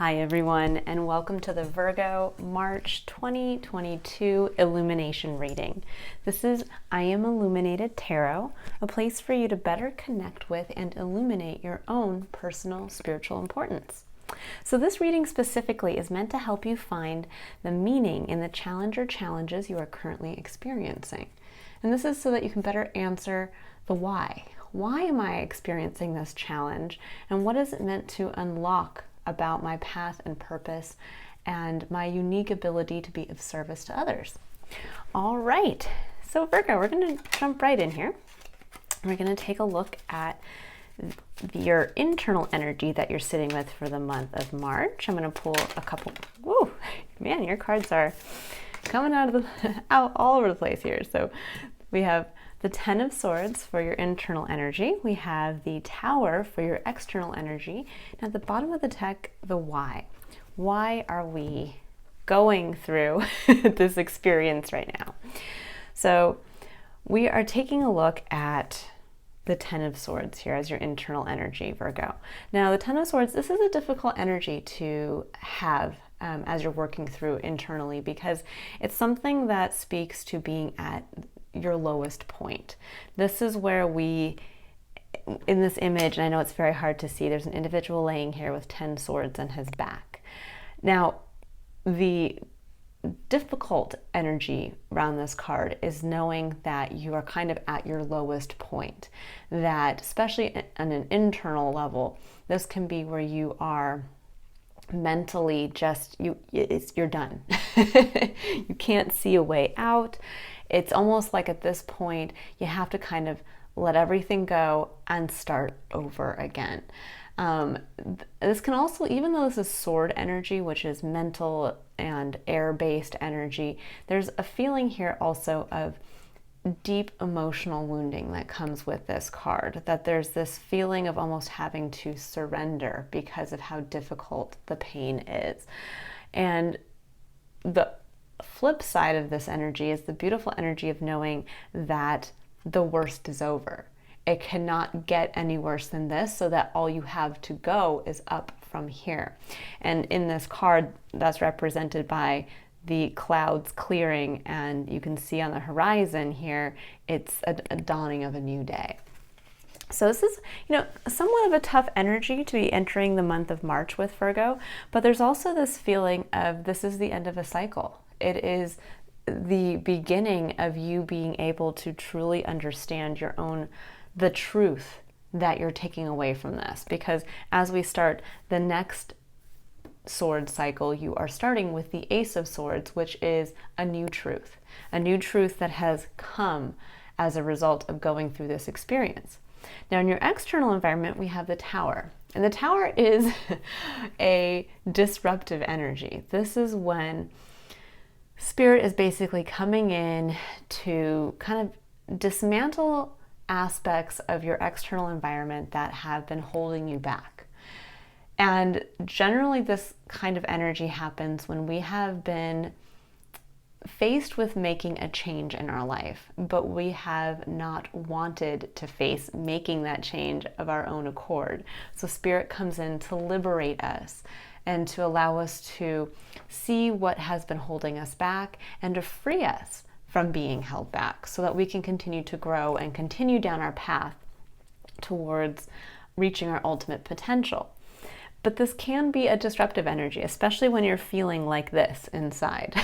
Hi everyone, and welcome to the Virgo March 2022 Illumination reading. This is I Am Illuminated Tarot, a place for you to better connect with and illuminate your own personal spiritual importance. So this reading specifically is meant to help you find the meaning in the challenge or challenges you are currently experiencing. And this is so that you can better answer the why. Why am I experiencing this challenge, and what is it meant to unlock about my path and purpose and my unique ability to be of service to others? All right, so Virgo, we're going to jump right in here. We're going to take a look at your internal energy that you're sitting with for the month of March. I'm going to pull a couple. Whoa, man, your cards are coming out all over the place here. So we have the Ten of Swords for your internal energy. We have the Tower for your external energy. And at the bottom of the deck, the why. Why are we going through this experience right now? So we are taking a look at the Ten of Swords here as your internal energy, Virgo. Now, the Ten of Swords, this is a difficult energy to have as you're working through internally, because it's something that speaks to being at your lowest point. This is where we, in this image, and I know it's very hard to see, there's an individual laying here with 10 swords on his back. Now, the difficult energy around this card is knowing that you are kind of at your lowest point, that especially on an internal level, this can be where you are mentally just, you're done. You can't see a way out. It's almost like at this point, you have to kind of let everything go and start over again. This can also, even though this is sword energy, which is mental and air-based energy, there's a feeling here also of deep emotional wounding that comes with this card, that there's this feeling of almost having to surrender because of how difficult the pain is. And the flip side of this energy is the beautiful energy of knowing that the worst is over. It cannot get any worse than this, so that all you have to go is up from here. And in this card, that's represented by the clouds clearing, and you can see on the horizon here, it's a dawning of a new day. So this is, somewhat of a tough energy to be entering the month of March with, Virgo, but there's also this feeling of this is the end of a cycle. It is the beginning of you being able to truly understand the truth that you're taking away from this. Because as we start the next sword cycle, you are starting with the Ace of Swords, which is a new truth that has come as a result of going through this experience. Now, in your external environment, we have the Tower. And the Tower is a disruptive energy. This is when Spirit is basically coming in to kind of dismantle aspects of your external environment that have been holding you back. And generally this kind of energy happens when we have been faced with making a change in our life, but we have not wanted to face making that change of our own accord. So Spirit comes in to liberate us and to allow us to see what has been holding us back and to free us from being held back, so that we can continue to grow and continue down our path towards reaching our ultimate potential. But this can be a disruptive energy, especially when you're feeling like this inside.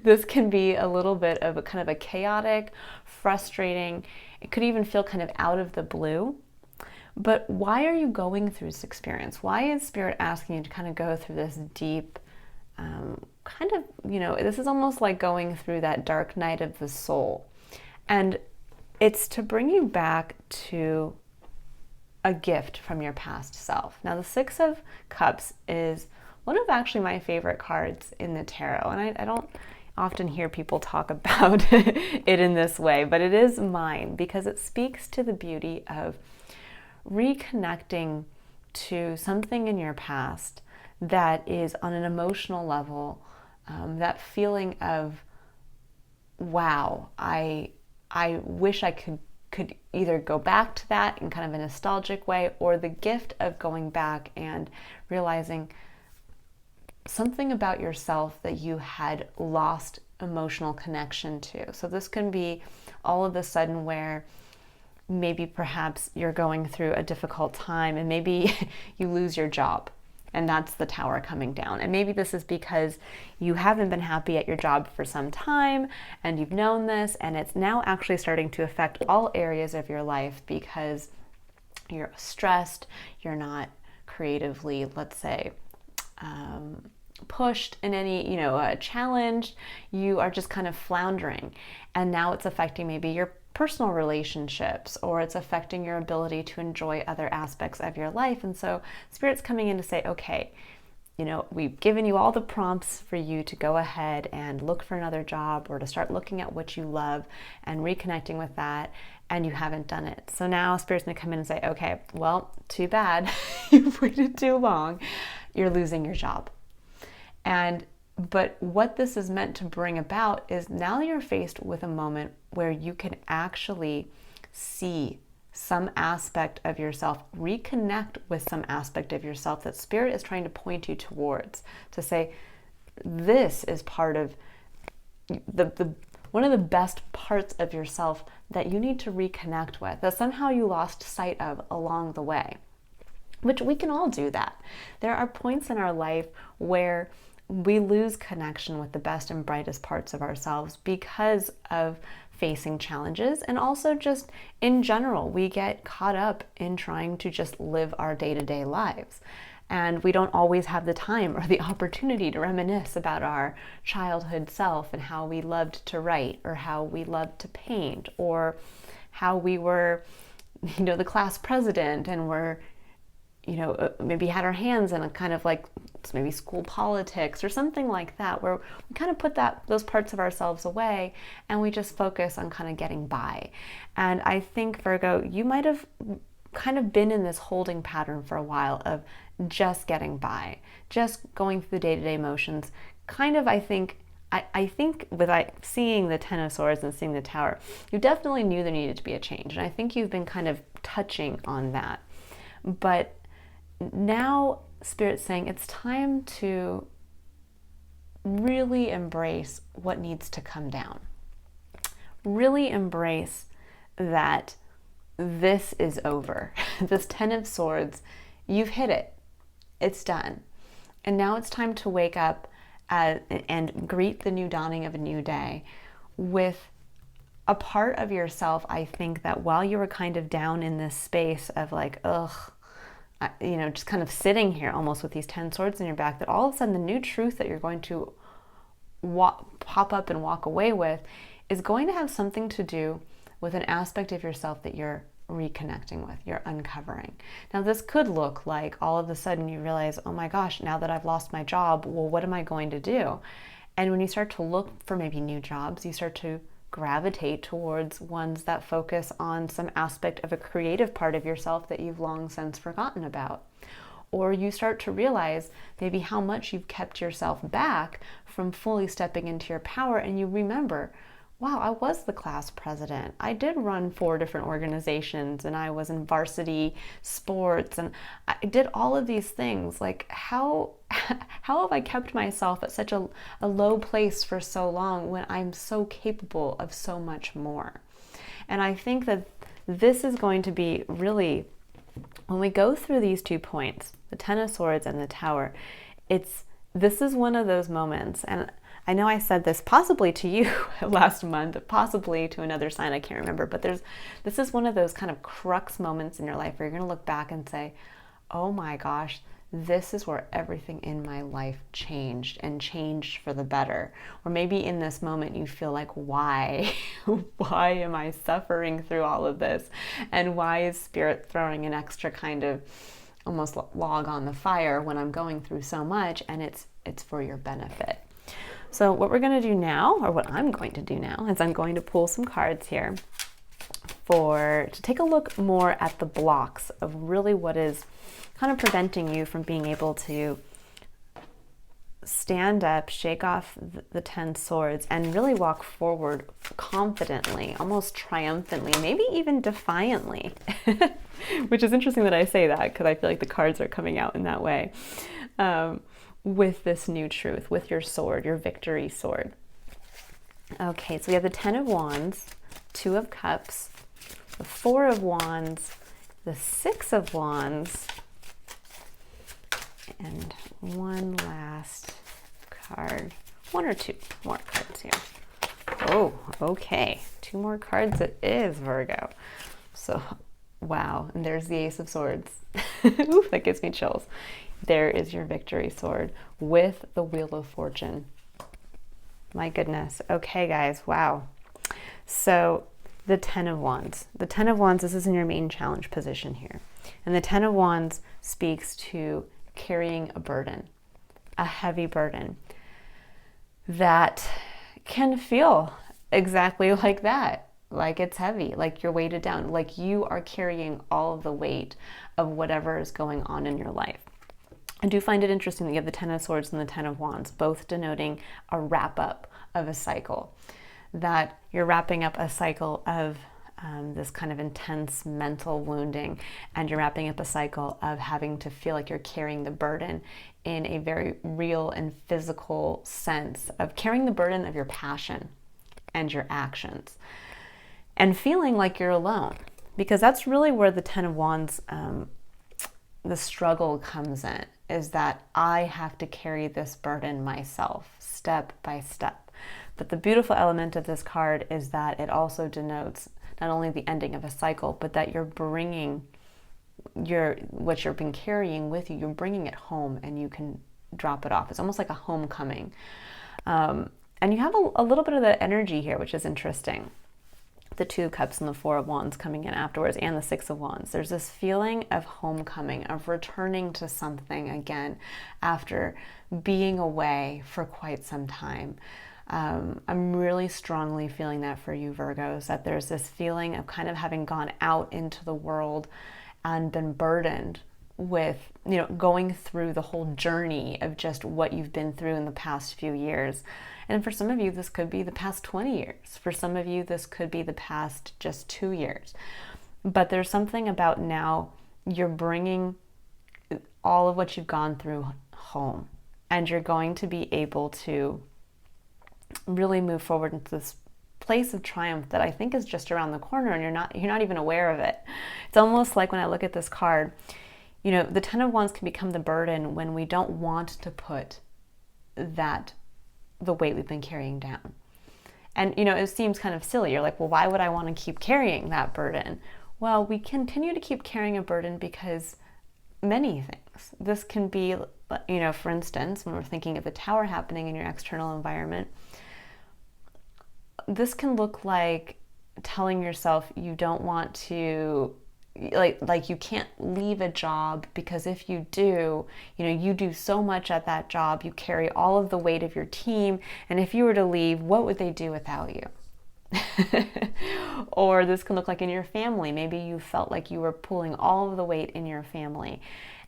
This can be a little bit of a kind of a chaotic, frustrating, it could even feel kind of out of the blue. But why are you going through this experience? Why is Spirit asking you to kind of go through this deep, this is almost like going through that dark night of the soul. And it's to bring you back to a gift from your past self. Now, the Six of Cups is one of actually my favorite cards in the tarot. And I don't often hear people talk about it in this way, but it is mine because it speaks to the beauty of reconnecting to something in your past that is on an emotional level, that feeling of, wow, I wish I could either go back to that in kind of a nostalgic way, or the gift of going back and realizing something about yourself that you had lost emotional connection to. So this can be all of a sudden where maybe perhaps you're going through a difficult time and maybe you lose your job, and that's the Tower coming down. And maybe this is because you haven't been happy at your job for some time and you've known this, and it's now actually starting to affect all areas of your life because you're stressed, you're not creatively, let's say, pushed in any, challenge. You are just kind of floundering. And now it's affecting maybe your personal relationships, or it's affecting your ability to enjoy other aspects of your life. And so Spirit's coming in to say, okay, we've given you all the prompts for you to go ahead and look for another job, or to start looking at what you love and reconnecting with that, and you haven't done it. So now Spirit's going to come in and say, okay, well, too bad. You've waited too long. You're losing your job. But what this is meant to bring about is now you're faced with a moment where you can actually see some aspect of yourself, reconnect with some aspect of yourself that Spirit is trying to point you towards, to say, this is part of one of the best parts of yourself that you need to reconnect with, that somehow you lost sight of along the way. Which we can all do that. There are points in our life where we lose connection with the best and brightest parts of ourselves because of facing challenges, and also just in general, we get caught up in trying to just live our day-to-day lives. And we don't always have the time or the opportunity to reminisce about our childhood self and how we loved to write, or how we loved to paint, or how we were, the class president and were, maybe had our hands in a kind of like maybe school politics or something like that, where we kind of put those parts of ourselves away and we just focus on kind of getting by. And I think, Virgo, you might have kind of been in this holding pattern for a while of just getting by, just going through the day-to-day motions. Kind of, I think with seeing the Ten of Swords and seeing the Tower, you definitely knew there needed to be a change. And I think you've been kind of touching on that. But now Spirit's saying it's time to really embrace what needs to come down. Really embrace that this is over. This Ten of Swords, you've hit it. It's done. And now it's time to wake up and greet the new dawning of a new day with a part of yourself, I think, that while you were kind of down in this space of like, just kind of sitting here almost with these 10 swords in your back, that all of a sudden the new truth that you're going to pop up and walk away with is going to have something to do with an aspect of yourself that you're reconnecting with, you're uncovering. Now, this could look like all of a sudden you realize, oh my gosh, now that I've lost my job, well, what am I going to do? And when you start to look for maybe new jobs, you start to gravitate towards ones that focus on some aspect of a creative part of yourself that you've long since forgotten about. Or you start to realize maybe how much you've kept yourself back from fully stepping into your power, and you remember, wow, I was the class president. I did run 4 different organizations, and I was in varsity sports, and I did all of these things. Like, how have I kept myself at such a low place for so long when I'm so capable of so much more? And I think that this is going to be really, when we go through these 2 points, the Ten of Swords and the Tower, this is one of those moments, and I know I said this possibly to you last month, possibly to another sign, I can't remember, but this is one of those kind of crux moments in your life where you're going to look back and say, oh my gosh, this is where everything in my life changed, and changed for the better. Or maybe in this moment you feel like, why? Why am I suffering through all of this? And why is Spirit throwing an extra kind of almost log on the fire when I'm going through so much? And it's for your benefit. So what we're going to do now, or what I'm going to do now, is I'm going to pull some cards here to take a look more at the blocks of really what is kind of preventing you from being able to stand up, shake off the 10 swords, and really walk forward confidently, almost triumphantly, maybe even defiantly, which is interesting that I say that, because I feel like the cards are coming out in that way. with this new truth, with your sword, your victory sword. Okay, so we have the 10 of Wands, 2 of Cups, the 4 of Wands, the 6 of Wands, and one last card. 1 or 2 more cards here. Oh, okay. 2 more cards it is, Virgo. So, wow. And there's the Ace of Swords. Ooh, that gives me chills. There is your victory sword with the Wheel of Fortune. My goodness. Okay, guys. Wow. So the 10 of Wands. The 10 of Wands, this is in your main challenge position here. And the 10 of Wands speaks to carrying a burden, a heavy burden that can feel exactly like that. Like it's heavy, like you're weighted down, like you are carrying all of the weight of whatever is going on in your life. I do find it interesting that you have the 10 of Swords and the 10 of Wands, both denoting a wrap up of a cycle. That you're wrapping up a cycle of this kind of intense mental wounding, and you're wrapping up a cycle of having to feel like you're carrying the burden in a very real and physical sense of carrying the burden of your passion and your actions, and feeling like you're alone, because that's really where the 10 of Wands, the struggle comes in, is that I have to carry this burden myself, step by step. But the beautiful element of this card is that it also denotes not only the ending of a cycle, but that you're bringing what you've been carrying with you, you're bringing it home and you can drop it off. It's almost like a homecoming. And you have a little bit of that energy here, which is interesting. The 2 of Cups and the 4 of Wands coming in afterwards, and the 6 of Wands. There's this feeling of homecoming, of returning to something again after being away for quite some time. I'm really strongly feeling that for you, Virgos, that there's this feeling of kind of having gone out into the world and been burdened with, going through the whole journey of just what you've been through in the past few years. And for some of you, this could be the past 20 years. For some of you, this could be the past just 2 years. But there's something about now you're bringing all of what you've gone through home, and you're going to be able to really move forward into this place of triumph that I think is just around the corner, and you're not even aware of it. It's almost like when I look at this card, the 10 of Wands can become the burden when we don't want to put the weight we've been carrying down. And it seems kind of silly. You're like, well, why would I want to keep carrying that burden? Well, we continue to keep carrying a burden because many things. This can be, for instance, when we're thinking of the Tower happening in your external environment, this can look like telling yourself you don't want to, like you can't leave a job, because if you do, you do so much at that job, you carry all of the weight of your team, and if you were to leave, what would they do without you? Or this can look like in your family. Maybe you felt like you were pulling all of the weight in your family,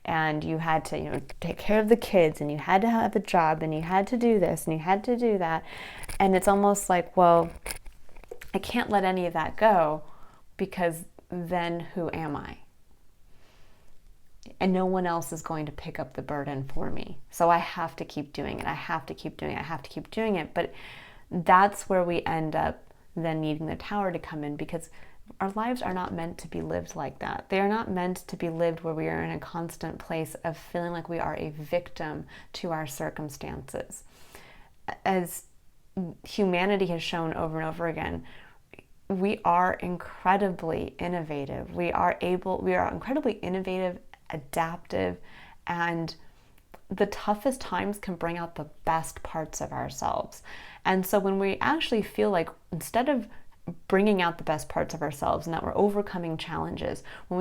and you had to, take care of the kids, and you had to have a job, and you had to do this, and you had to do that. And it's almost like, well, I can't let any of that go, because then who am I? And no one else is going to pick up the burden for me. So I have to keep doing it. I have to keep doing it. I have to keep doing it. But that's where we end up then needing the Tower to come in, because our lives are not meant to be lived like that. They are not meant to be lived where we are in a constant place of feeling like we are a victim to our circumstances. As humanity has shown over and over again, we are incredibly innovative. We are incredibly innovative, adaptive, and the toughest times can bring out the best parts of ourselves. And so when we actually feel like, instead of bringing out the best parts of ourselves and that we're overcoming challenges, when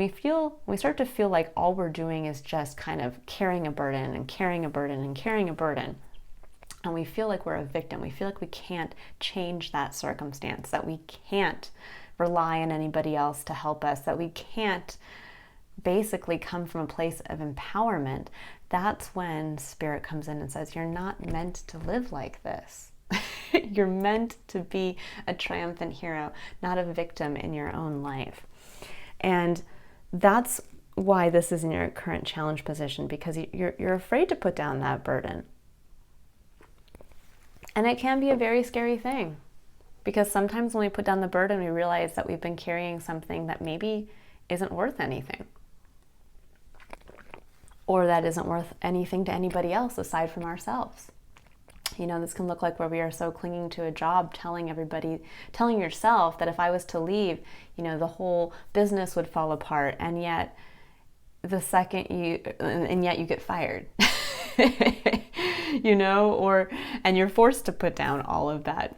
we start to feel like all we're doing is just kind of carrying a burden and carrying a burden and carrying a burden, and we feel like we're a victim, we feel like we can't change that circumstance, that we can't rely on anybody else to help us, that we can't basically come from a place of empowerment, that's when Spirit comes in and says, you're not meant to live like this. You're meant to be a triumphant hero, not a victim in your own life. And that's why this is in your current challenge position, because you're afraid to put down that burden. And it can be a very scary thing, because sometimes when we put down the burden, we realize that we've been carrying something that maybe isn't worth anything, or that isn't worth anything to anybody else aside from ourselves. You know, this can look like where we are so clinging to a job, telling yourself that if I was to leave, you know, the whole business would fall apart, and yet you get fired. You know, and you're forced to put down all of that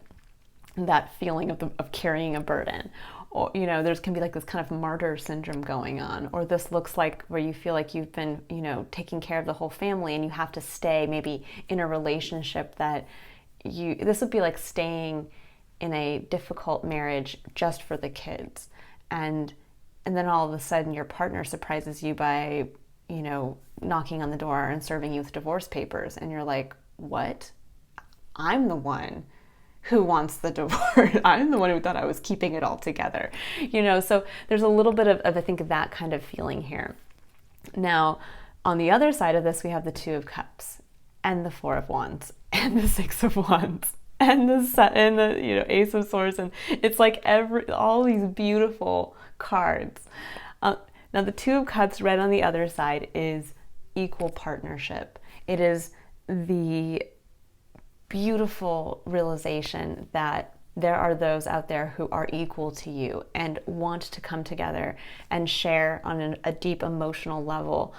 feeling of carrying a burden. Or, you know, there's can be like this kind of martyr syndrome going on, or this looks like where you feel like you've been, you know, taking care of the whole family, and you have to stay maybe in a relationship that this would be like staying in a difficult marriage just for the kids. And then all of a sudden your partner surprises you by, you know, knocking on the door and serving you with divorce papers. And you're like, what? I'm the one who wants the divorce. I'm the one who thought I was keeping it all together. You know, so there's a little bit of I think, that kind of feeling here. Now, on the other side of this, we have the Two of Cups, and the Four of Wands, and the Six of Wands, and the you know, Ace of Swords, and it's like all these beautiful cards. Now, the Two of Cups read on the other side is equal partnership. It is the beautiful realization that there are those out there who are equal to you and want to come together and share on a deep emotional level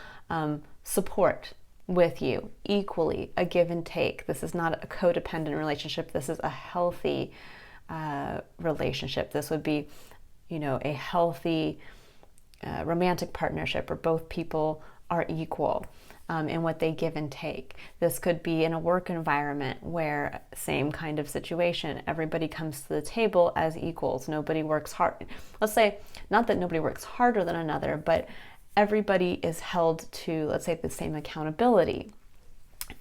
support with you equally, a give and take. This is not a codependent relationship. This is a healthy relationship. This would be, you know, a healthy romantic partnership where both people are equal in what they give and take. This could be in a work environment where same kind of situation. Everybody comes to the table as equals. Nobody works hard. Let's say, not that nobody works harder than another, but everybody is held to, let's say, the same accountability.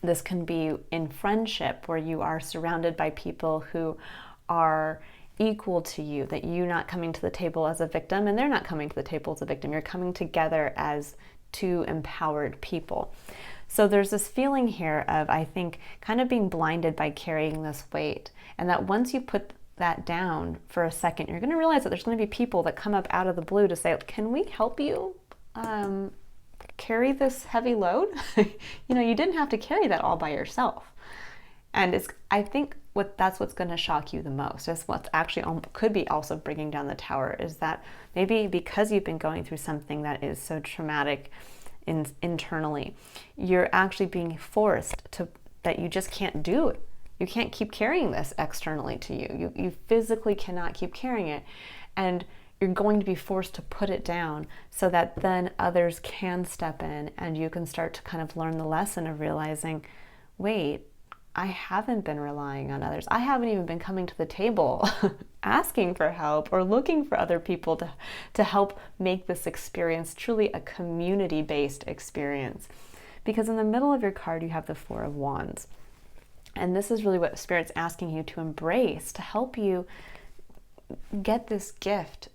This can be in friendship where you are surrounded by people who are equal to you, that you're not coming to the table as a victim and they're not coming to the table as a victim. You're coming together as two empowered people. So there's this feeling here of, I think, kind of being blinded by carrying this weight, and that once you put that down for a second, you're going to realize that there's going to be people that come up out of the blue to say, can we help you carry this heavy load? You know, you didn't have to carry that all by yourself. And I think that's what's going to shock you the most. Is what's actually could be also bringing down the tower, is that maybe because you've been going through something that is so traumatic internally, you're actually being forced to, that you just can't do it. You can't keep carrying this externally to you. You physically cannot keep carrying it. And you're going to be forced to put it down so that then others can step in and you can start to kind of learn the lesson of realizing, wait, I haven't been relying on others. I haven't even been coming to the table asking for help or looking for other people to help make this experience truly a community-based experience. Because in the middle of your card, you have the Four of Wands. And this is really what Spirit's asking you to embrace, to help you get this gift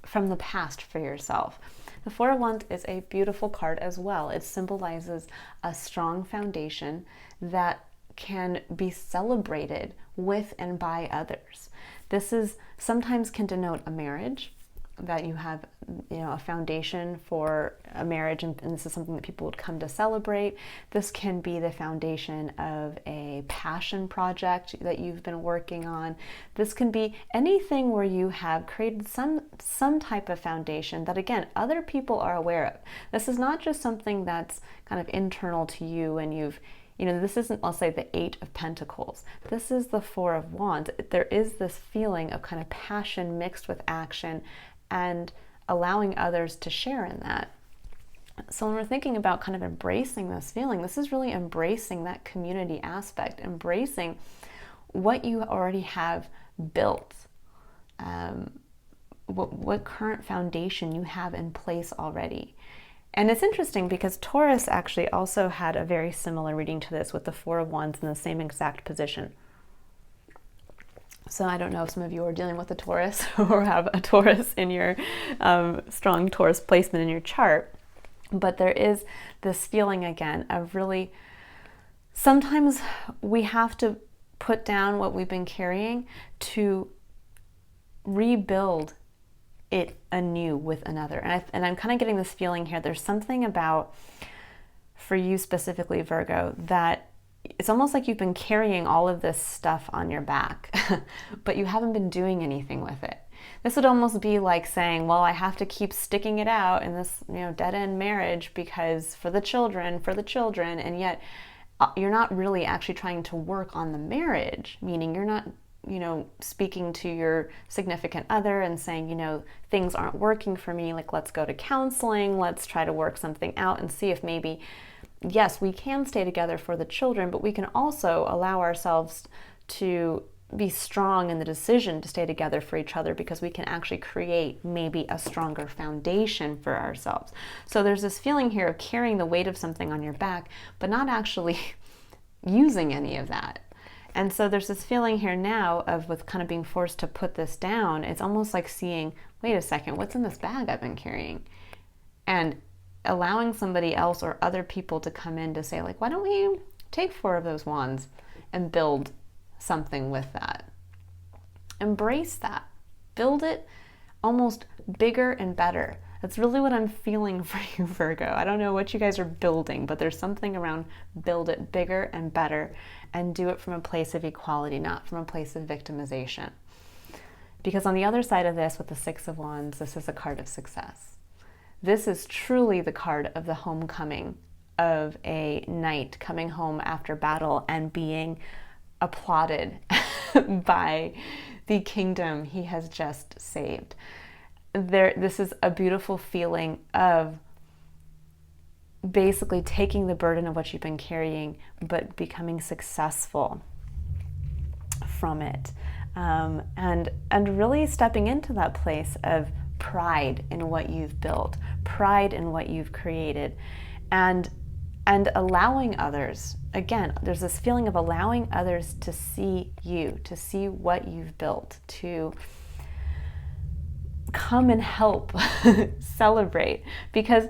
from the past for yourself. The Four of Wands is a beautiful card as well. It symbolizes a strong foundation that can be celebrated with and by others. This is sometimes can denote a marriage, that you have, you know, a foundation for a marriage, and this is something that people would come to celebrate. This can be the foundation of a passion project that you've been working on. This can be anything where you have created some type of foundation that, again, other people are aware of. This is not just something that's kind of internal to you and this isn't, I'll say, the Eight of Pentacles. This is the Four of Wands. There is this feeling of kind of passion mixed with action and allowing others to share in that. So when we're thinking about kind of embracing this feeling, this is really embracing that community aspect, embracing what you already have built, what current foundation you have in place already. And it's interesting because Taurus actually also had a very similar reading to this, with the Four of Wands in the same exact position. So I don't know if some of you are dealing with a Taurus or have a Taurus in your strong Taurus placement in your chart. But there is this feeling again of really, sometimes we have to put down what we've been carrying to rebuild it anew with another. And I'm kind of getting this feeling here. There's something about, for you specifically, Virgo, that it's almost like you've been carrying all of this stuff on your back, but you haven't been doing anything with it. This would almost be like saying, well, I have to keep sticking it out in this, dead-end marriage because for the children, and yet you're not really actually trying to work on the marriage, meaning you're not, speaking to your significant other and saying, things aren't working for me, like let's go to counseling, let's try to work something out and see if maybe, yes, we can stay together for the children, but we can also allow ourselves to be strong in the decision to stay together for each other, because we can actually create maybe a stronger foundation for ourselves. So there's this feeling here of carrying the weight of something on your back, but not actually using any of that. And so there's this feeling here now of, with kind of being forced to put this down, it's almost like seeing, wait a second, what's in this bag I've been carrying? And allowing somebody else or other people to come in to say, like, why don't we take 4 of those wands and build something with that? Embrace that. Build it almost bigger and better. That's really what I'm feeling for you, Virgo. I don't know what you guys are building, but there's something around build it bigger and better, and do it from a place of equality, not from a place of victimization. Because on the other side of this, with the 6 of Wands, this is a card of success. This is truly the card of the homecoming of a knight coming home after battle and being applauded by the kingdom he has just saved. This is a beautiful feeling of basically taking the burden of what you've been carrying, but becoming successful from it, and really stepping into that place of pride in what you've built, pride in what you've created, and allowing others, again, there's this feeling of allowing others to see you, to see what you've built, to come and help celebrate. Because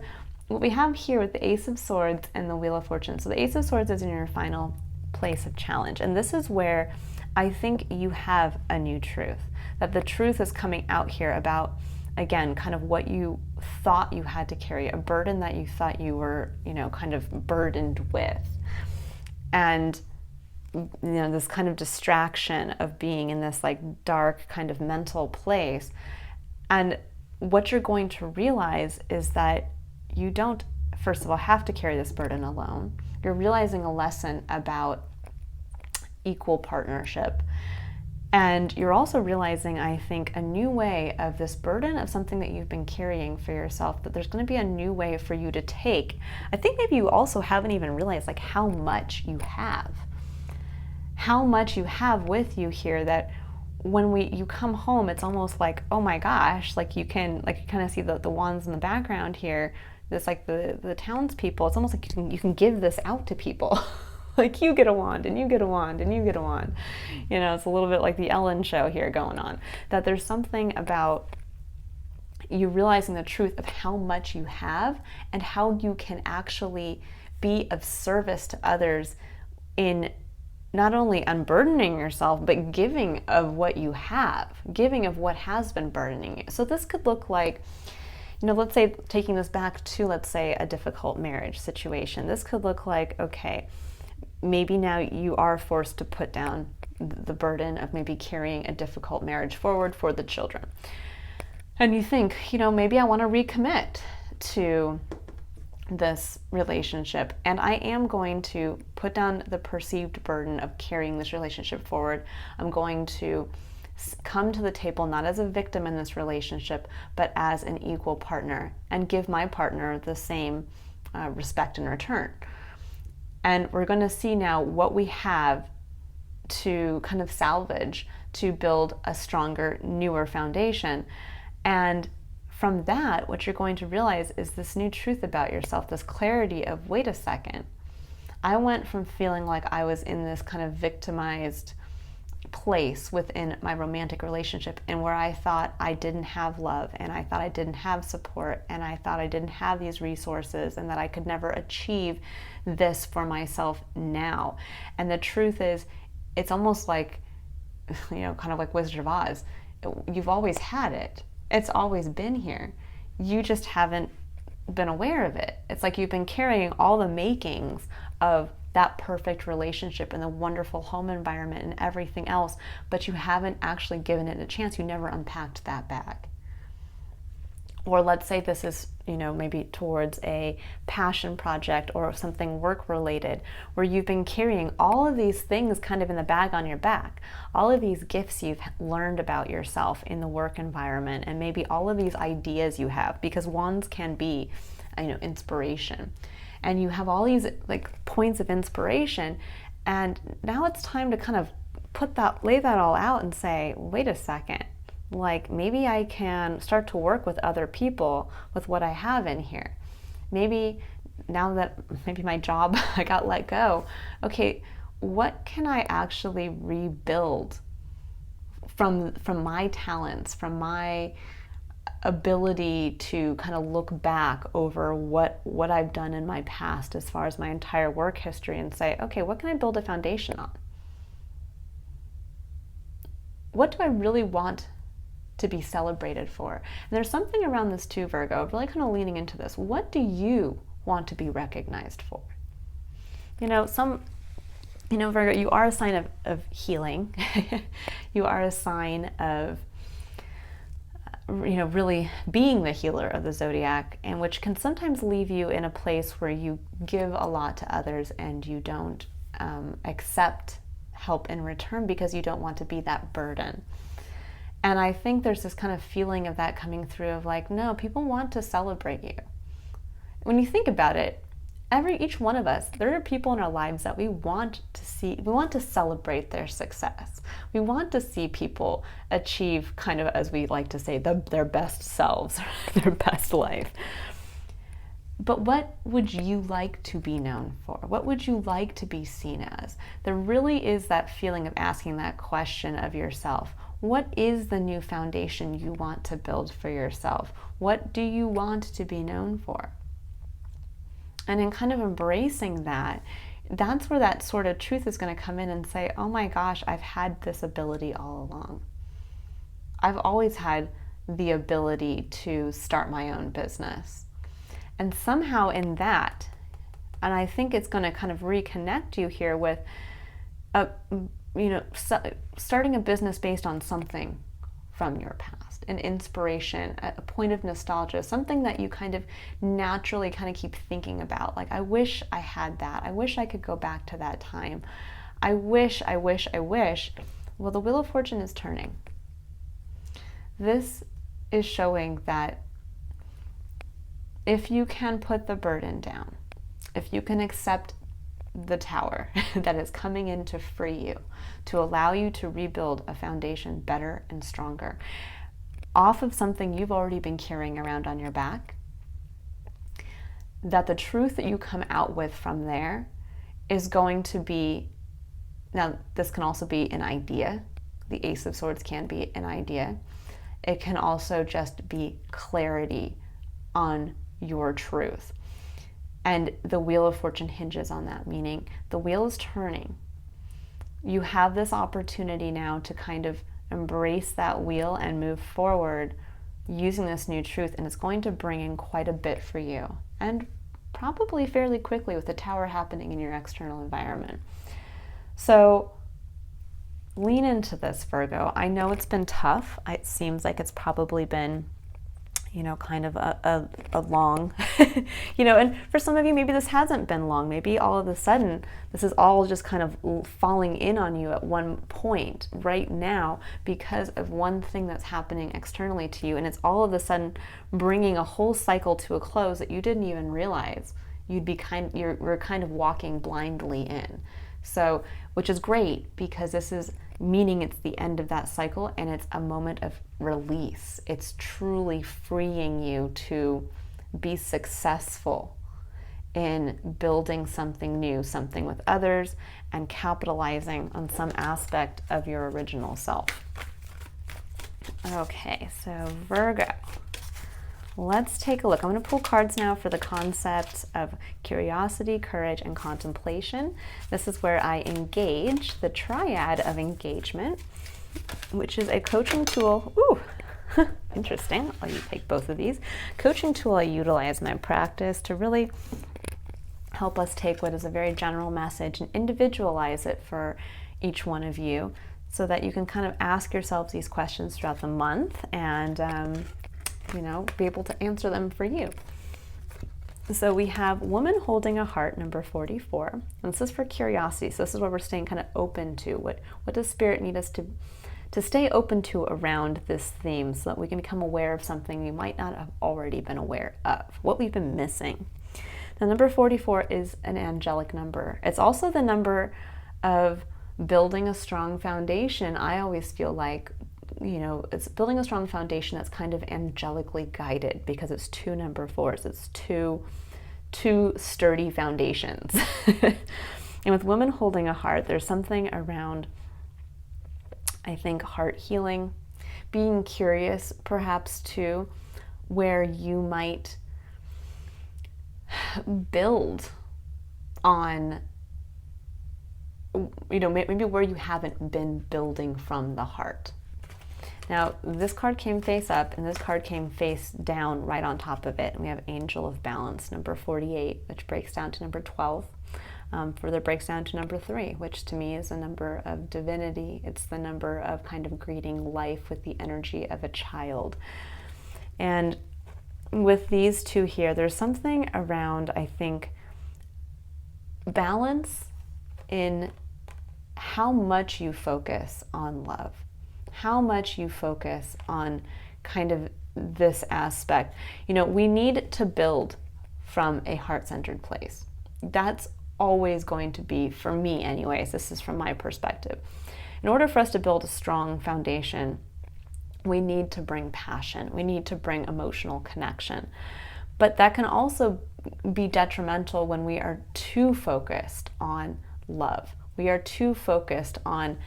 what we have here with the Ace of Swords and the Wheel of Fortune, so the Ace of Swords is in your final place of challenge, and this is where I think you have a new truth, that the truth is coming out here about, again, kind of what you thought you had to carry, a burden that you thought you were, kind of burdened with. And, this kind of distraction of being in this like dark kind of mental place. And what you're going to realize is that you don't, first of all, have to carry this burden alone. You're realizing a lesson about equal partnership. And you're also realizing, I think, a new way of this burden of something that you've been carrying for yourself, that there's going to be a new way for you to take. I think maybe you also haven't even realized like how much you have with you here, that when you come home, it's almost like, oh my gosh, like you kind of see the wands in the background here, this like the townspeople, it's almost like you can give this out to people. Like you get a wand and you get a wand and you get a wand. It's a little bit like the Ellen show here going on. That there's something about you realizing the truth of how much you have and how you can actually be of service to others in not only unburdening yourself, but giving of what you have, giving of what has been burdening you. So this could look like, let's say, taking this back to, let's say, a difficult marriage situation. This could look like, okay, maybe now you are forced to put down the burden of maybe carrying a difficult marriage forward for the children. And you think, maybe I want to recommit to this relationship, and I am going to put down the perceived burden of carrying this relationship forward. I'm going to come to the table not as a victim in this relationship, but as an equal partner, and give my partner the same respect in return. And we're going to see now what we have to kind of salvage to build a stronger, newer foundation. And from that, what you're going to realize is this new truth about yourself, this clarity of, wait a second, I went from feeling like I was in this kind of victimized place within my romantic relationship, and where I thought I didn't have love, and I thought I didn't have support, and I thought I didn't have these resources, and that I could never achieve this for myself now. And the truth is, it's almost like, kind of like Wizard of Oz. You've always had it. It's always been here. You just haven't been aware of it. It's like you've been carrying all the makings of that perfect relationship and the wonderful home environment and everything else, but you haven't actually given it a chance. You never unpacked that bag. Or let's say this is, maybe towards a passion project or something work related, where you've been carrying all of these things kind of in the bag on your back, all of these gifts you've learned about yourself in the work environment, and maybe all of these ideas you have, because wands can be, inspiration. And you have all these points of inspiration, and now it's time to kind of lay that all out and say, wait a second, maybe I can start to work with other people with what I have in here. Maybe now that my job, I got let go, okay, what can I actually rebuild from my talents, from my ability to kind of look back over what I've done in my past as far as my entire work history, and say, okay, what can I build a foundation on? What do I really want to be celebrated for? And there's something around this too, Virgo, really kind of leaning into this. What do you want to be recognized for? Virgo, you are a sign of healing. You are a sign of really being the healer of the Zodiac, and which can sometimes leave you in a place where you give a lot to others and you don't accept help in return because you don't want to be that burden. And I think there's this kind of feeling of that coming through of no, people want to celebrate you. When you think about it, each one of us, there are people in our lives that we want to celebrate their success. We want to see people achieve, kind of, as we like to say, their best selves, their best life. But what would you like to be known for? What would you like to be seen as? There really is that feeling of asking that question of yourself. What is the new foundation you want to build for yourself? What do you want to be known for? And in kind of embracing that, that's where that sort of truth is going to come in and say, oh my gosh, I've had this ability all along. I've always had the ability to start my own business. And somehow in that, and I think it's going to kind of reconnect you here with, starting a business based on something from your past, an inspiration, a point of nostalgia, something that you kind of naturally kind of keep thinking about. I wish I had that. I wish I could go back to that time. I wish. Well, the Wheel of Fortune is turning. This is showing that if you can put the burden down, if you can accept the tower that is coming in to free you, to allow you to rebuild a foundation better and stronger off of something you've already been carrying around on your back, that the truth that you come out with from there is going to be, now this can also be an idea. The Ace of Swords can be an idea. It can also just be clarity on your truth. And the Wheel of Fortune hinges on that, meaning the wheel is turning. You have this opportunity now to kind of embrace that wheel and move forward using this new truth, and it's going to bring in quite a bit for you, and probably fairly quickly with the tower happening in your external environment. So lean into this, Virgo. I know it's been tough. It seems like it's probably been kind of a long, and for some of you, maybe this hasn't been long. Maybe all of a sudden, this is all just kind of falling in on you at one point right now because of one thing that's happening externally to you. And it's all of a sudden bringing a whole cycle to a close that you didn't even realize you're kind of walking blindly in. So, which is great because this is meaning it's the end of that cycle and it's a moment of release. It's truly freeing you to be successful in building something new, something with others, and capitalizing on some aspect of your original self. Okay, so Virgo. Let's take a look. I'm going to pull cards now for the concepts of curiosity, courage, and contemplation. This is where I engage the Triad of Engagement, which is a coaching tool. Ooh, interesting. I'll take both of these. Coaching tool I utilize in my practice to really help us take what is a very general message and individualize it for each one of you so that you can kind of ask yourselves these questions throughout the month and be able to answer them for you. So we have Woman Holding a Heart, number 44. And this is for curiosity. So this is what we're staying kind of open to. What does Spirit need us to stay open to around this theme so that we can become aware of something we might not have already been aware of, what we've been missing. Now, number 44 is an angelic number. It's also the number of building a strong foundation. I always feel like it's building a strong foundation that's kind of angelically guided because it's 2 number 4s. It's two sturdy foundations. And with Women Holding a Heart, there's something around, I think, heart healing, being curious perhaps too, where you might build on, maybe where you haven't been building from the heart. Now, this card came face up, and this card came face down right on top of it. And we have Angel of Balance, number 48, which breaks down to number 12. Further breaks down to number 3, which to me is a number of divinity. It's the number of kind of greeting life with the energy of a child. And with these two here, there's something around, I think, balance in how much you focus on love. How much you focus on kind of this aspect. We need to build from a heart-centered place. That's always going to be, for me anyways, this is from my perspective. In order for us to build a strong foundation, we need to bring passion. We need to bring emotional connection. But that can also be detrimental when we are too focused on love. We are too focused on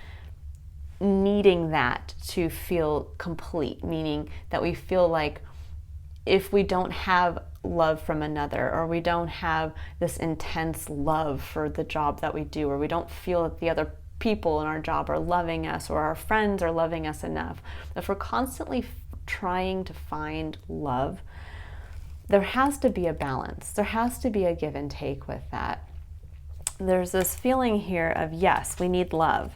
needing that to feel complete, meaning that we feel like if we don't have love from another, or we don't have this intense love for the job that we do, or we don't feel that the other people in our job are loving us, or our friends are loving us enough, if we're constantly trying to find love, there has to be a balance. There has to be a give and take with that. There's this feeling here of, yes, we need love,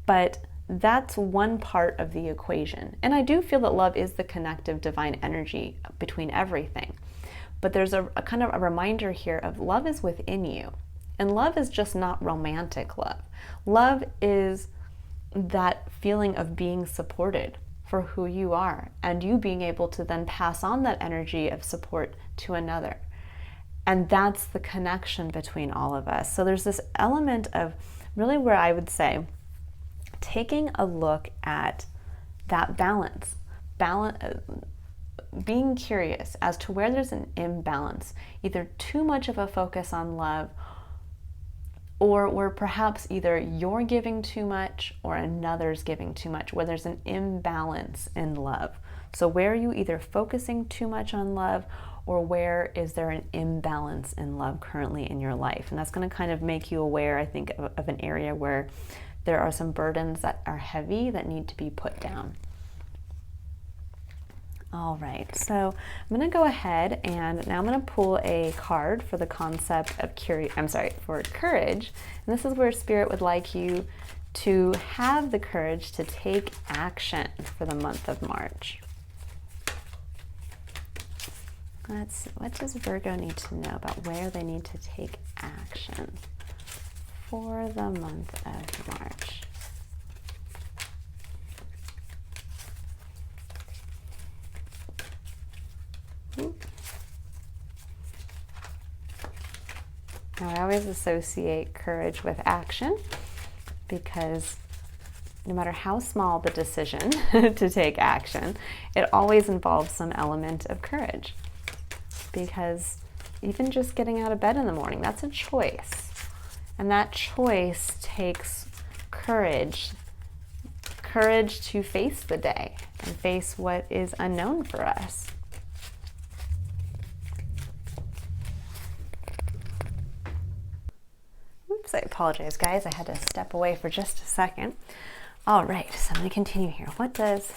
but that's one part of the equation. And I do feel that love is the connective divine energy between everything. But there's a kind of a reminder here of love is within you. And love is just not romantic love. Love is that feeling of being supported for who you are, and you being able to then pass on that energy of support to another. And that's the connection between all of us. So there's this element of really where I would say, taking a look at that balance, being curious as to where there's an imbalance, either too much of a focus on love, or where perhaps either you're giving too much or another's giving too much, where there's an imbalance in love. So where are you either focusing too much on love, or where is there an imbalance in love currently in your life? And that's going to kind of make you aware, I think, of an area where there are some burdens that are heavy that need to be put down. All right, so I'm going to go ahead and now I'm going to pull a card for the concept of for courage. And this is where Spirit would like you to have the courage to take action for the month of March. Let's see, what does Virgo need to know about where they need to take action for the month of March? Now, I always associate courage with action because no matter how small the decision to take action, it always involves some element of courage. Because even just getting out of bed in the morning, that's a choice. And that choice takes courage. Courage to face the day and face what is unknown for us. Oops, I apologize, guys. I had to step away for just a second. All right, so I'm going to continue here. What does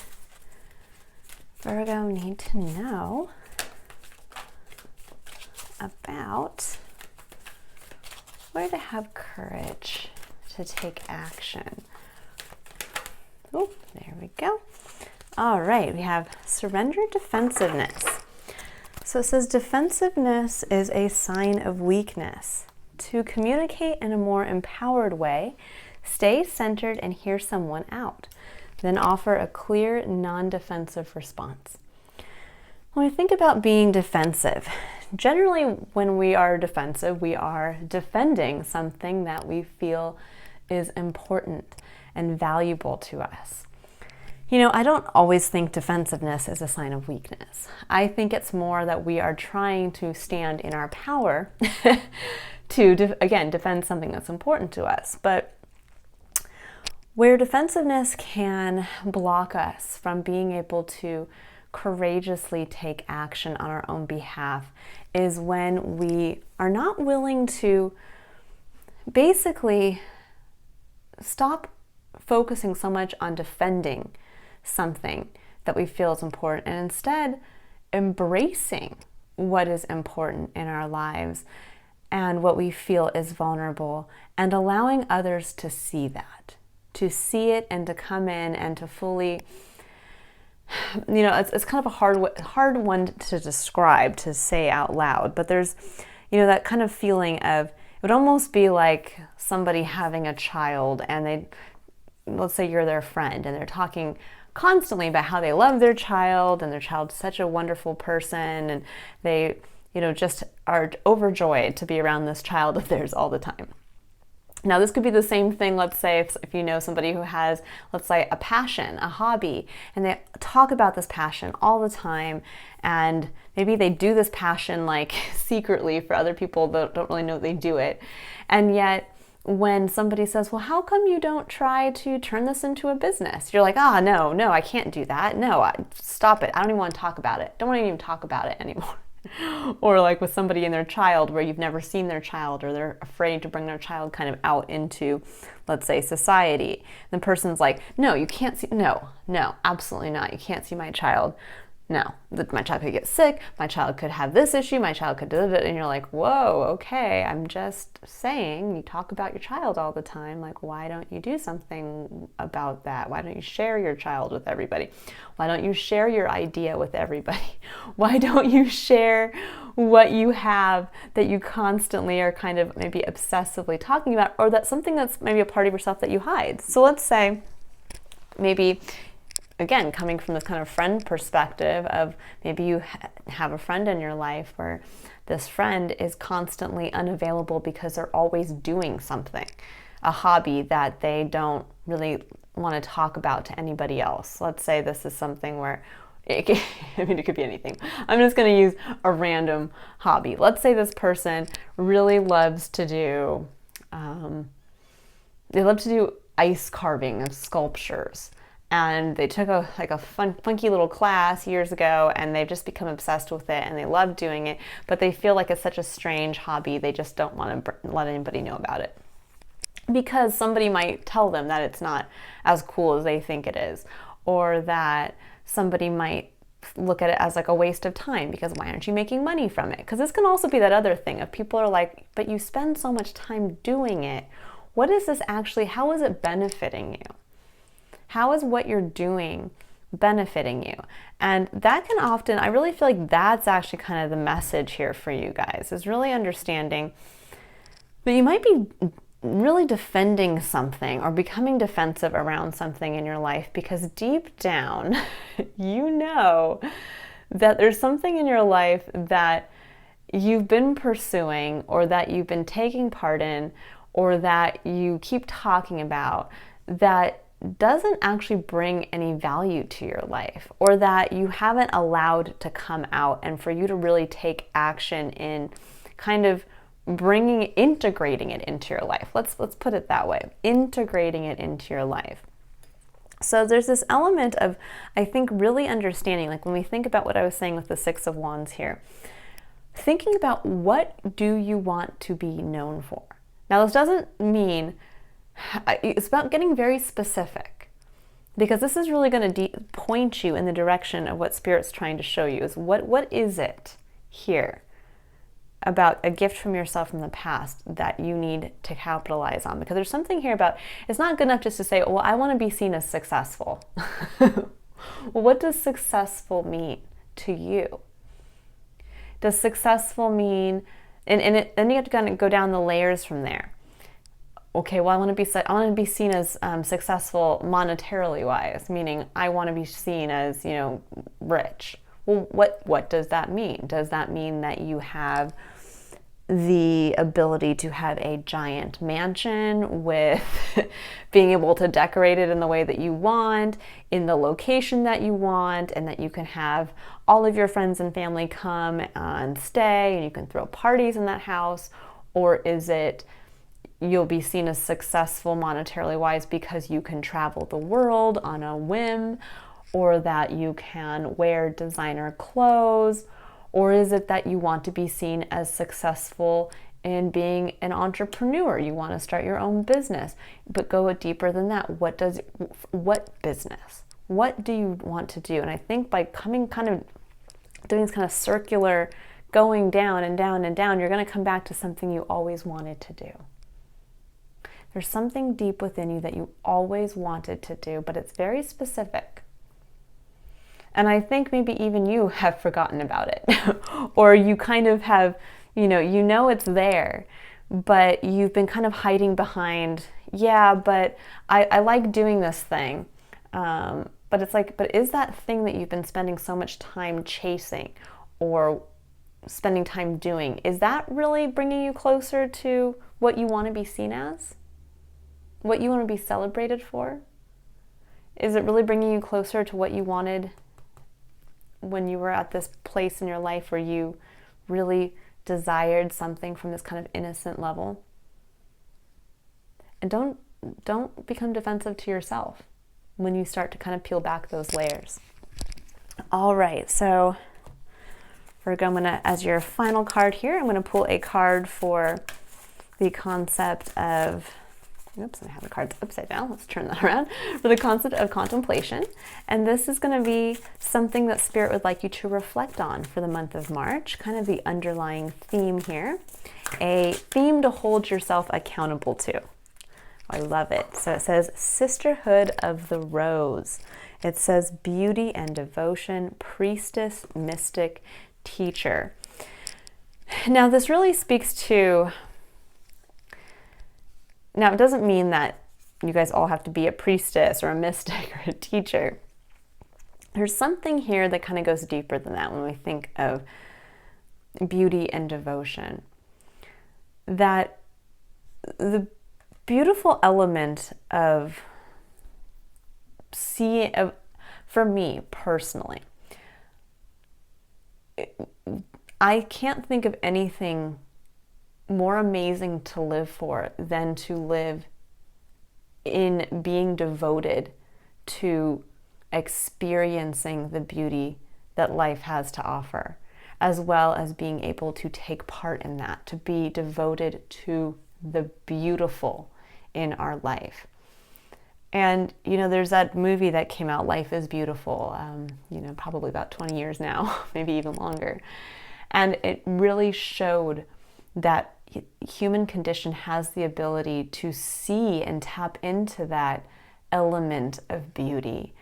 Virgo need to know about where to have courage to take action? Oh, there we go. All right, we have surrender defensiveness. So it says defensiveness is a sign of weakness. To communicate in a more empowered way, stay centered and hear someone out. Then offer a clear, non-defensive response. When we think about being defensive, generally when we are defensive, we are defending something that we feel is important and valuable to us. You know, I don't always think defensiveness is a sign of weakness. I think it's more that we are trying to stand in our power to, again, defend something that's important to us. But where defensiveness can block us from being able to courageously take action on our own behalf is when we are not willing to basically stop focusing so much on defending something that we feel is important and instead embracing what is important in our lives and what we feel is vulnerable and allowing others to see that, to see it and to come in and to fully, you know, it's kind of a hard one to describe, to say out loud, but there's, you know, that kind of feeling of, it would almost be like somebody having a child and let's say you're their friend and they're talking constantly about how they love their child and their child's such a wonderful person and they, you know, just are overjoyed to be around this child of theirs all the time. Now, this could be the same thing, let's say, if you know somebody who has, let's say, a passion, a hobby, and they talk about this passion all the time, and maybe they do this passion like secretly for other people that don't really know they do it. And yet, when somebody says, well, how come you don't try to turn this into a business? You're like, no, I can't do that. No, stop it. I don't even want to talk about it. Don't want to even talk about it anymore. Or like with somebody and their child where you've never seen their child or they're afraid to bring their child kind of out into, let's say, society. The person's like, no, you can't see, no, absolutely not. You can't see my child. No, my child could get sick, my child could have this issue, my child could do it, and you're like, whoa, okay, I'm just saying, you talk about your child all the time, like, why don't you do something about that? Why don't you share your child with everybody? Why don't you share your idea with everybody? Why don't you share what you have that you constantly are kind of maybe obsessively talking about, or that's something that's maybe a part of yourself that you hide? So let's say maybe, again, coming from this kind of friend perspective of maybe you have a friend in your life where this friend is constantly unavailable because they're always doing something, a hobby that they don't really want to talk about to anybody else. Let's say this is something where, it could be anything. I'm just going to use a random hobby. Let's say this person really loves to do, ice carving of sculptures. And they took a funky little class years ago and they've just become obsessed with it and they love doing it, but they feel like it's such a strange hobby, they just don't want to let anybody know about it. Because somebody might tell them that it's not as cool as they think it is, or that somebody might look at it as like a waste of time because why aren't you making money from it? Because this can also be that other thing of people are like, but you spend so much time doing it. What is this actually, how is it benefiting you? How is what you're doing benefiting you? And that can often, I really feel like that's actually kind of the message here for you guys, is really understanding that you might be really defending something or becoming defensive around something in your life because deep down, you know that there's something in your life that you've been pursuing or that you've been taking part in or that you keep talking about that doesn't actually bring any value to your life, or that you haven't allowed to come out and for you to really take action in kind of integrating it into your life. Let's put it that way, integrating it into your life. So there's this element of, I think, really understanding, like when we think about what I was saying with the Six of Wands here, thinking about what do you want to be known for. Now, this doesn't mean, it's about getting very specific, because this is really going to point you in the direction of what Spirit's trying to show you is what is it here about a gift from yourself from the past that you need to capitalize on. Because there's something here about, it's not good enough just to say, well, I want to be seen as successful. Well, what does successful mean to you? Does successful mean, then you have to kind of go down the layers from there. Okay, well, I want to be seen as successful monetarily wise, meaning I want to be seen as, rich. Well, what does that mean? Does that mean that you have the ability to have a giant mansion with being able to decorate it in the way that you want, in the location that you want, and that you can have all of your friends and family come and stay, and you can throw parties in that house? Or is it you'll be seen as successful monetarily wise because you can travel the world on a whim, or that you can wear designer clothes? Or is it that you want to be seen as successful in being an entrepreneur? You want to start your own business, but go deeper than that. What business? What do you want to do? And I think by doing this kind of circular, going down and down and down, you're going to come back to something you always wanted to do. There's something deep within you that you always wanted to do, but it's very specific. And I think maybe even you have forgotten about it. Or you kind of have, it's there, but you've been kind of hiding behind, but I like doing this thing. But it's like, but is that thing that you've been spending so much time chasing or spending time doing, is that really bringing you closer to what you want to be seen as? What you want to be celebrated for? Is it really bringing you closer to what you wanted when you were at this place in your life where you really desired something from this kind of innocent level? And don't become defensive to yourself when you start to kind of peel back those layers. All right, so Virgo, I'm gonna, as your final card here, I'm gonna pull a card for the concept of, oops, I have the cards upside down. Let's turn that around. For the concept of contemplation. And this is going to be something that Spirit would like you to reflect on for the month of March, kind of the underlying theme here. A theme to hold yourself accountable to. I love it. So it says Sisterhood of the Rose. It says beauty and devotion, priestess, mystic, teacher. Now this really speaks to, now, it doesn't mean that you guys all have to be a priestess or a mystic or a teacher. There's something here that kind of goes deeper than that when we think of beauty and devotion. That the beautiful element of for me personally, I can't think of anything more amazing to live for than to live in being devoted to experiencing the beauty that life has to offer, as well as being able to take part in that, to be devoted to the beautiful in our life. And, there's that movie that came out, Life is Beautiful, probably about 20 years now, maybe even longer. And it really showed that human condition has the ability to see and tap into that element of beauty,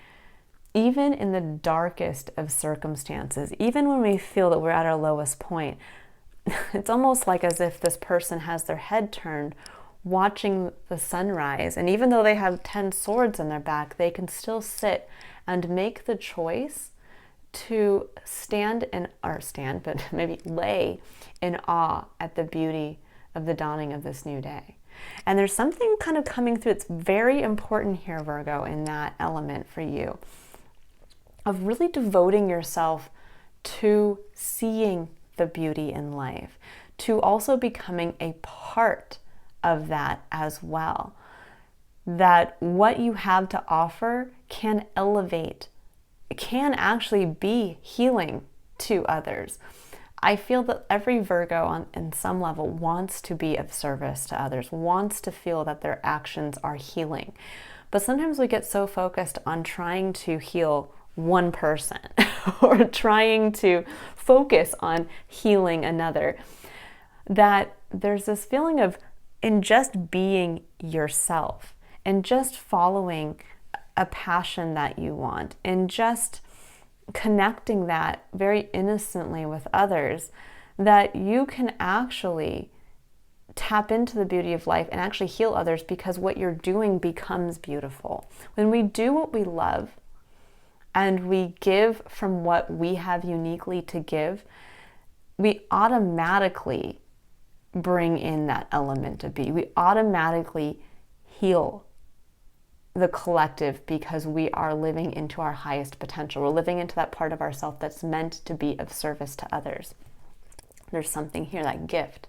even in the darkest of circumstances, even when we feel that we're at our lowest point. It's almost like as if this person has their head turned, watching the sunrise, and even though they have 10 swords in their back, they can still sit and make the choice to but maybe lay in awe at the beauty of the dawning of this new day. And there's something kind of coming through. It's very important here, Virgo, in that element for you, of really devoting yourself to seeing the beauty in life, to also becoming a part of that as well. That what you have to offer can elevate, can actually be healing to others. I feel that every Virgo in some level wants to be of service to others, wants to feel that their actions are healing. But sometimes we get so focused on trying to heal one person or trying to focus on healing another, that there's this feeling of, in just being yourself and just following a passion that you want and just connecting that very innocently with others, that you can actually tap into the beauty of life and actually heal others, because what you're doing becomes beautiful. When we do what we love and we give from what we have uniquely to give, we automatically bring in that element of beauty. We automatically heal the collective, because we are living into our highest potential. We're living into that part of ourselves that's meant to be of service to others. There's something here, that gift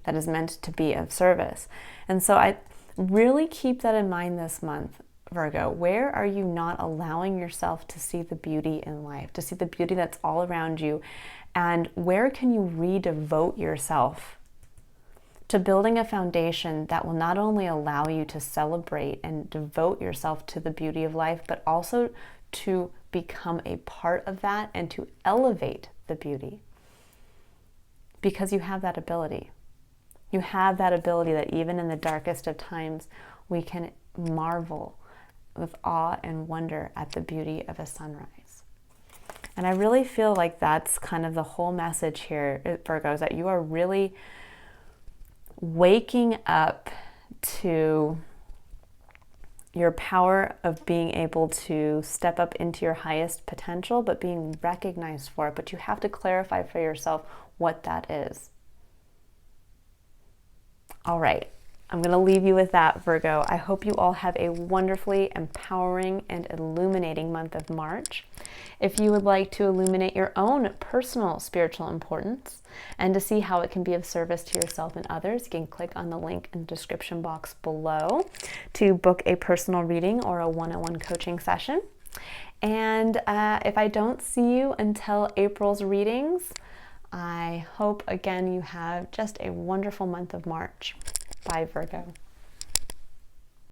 that is meant to be of service. And so I really keep that in mind this month, Virgo. Where are you not allowing yourself to see the beauty in life, to see the beauty that's all around you? And where can you redevote yourself to building a foundation that will not only allow you to celebrate and devote yourself to the beauty of life, but also to become a part of that and to elevate the beauty? Because you have that ability. You have that ability that even in the darkest of times, we can marvel with awe and wonder at the beauty of a sunrise. And I really feel like that's kind of the whole message here, Virgo, is that you are really waking up to your power of being able to step up into your highest potential, but being recognized for it. But you have to clarify for yourself what that is. All right, I'm going to leave you with that, Virgo. I hope you all have a wonderfully empowering and illuminating month of March. If you would like to illuminate your own personal spiritual importance and to see how it can be of service to yourself and others, you can click on the link in the description box below to book a personal reading or a one-on-one coaching session. And if I don't see you until April's readings, I hope, again, you have just a wonderful month of March. Bye, Virgo.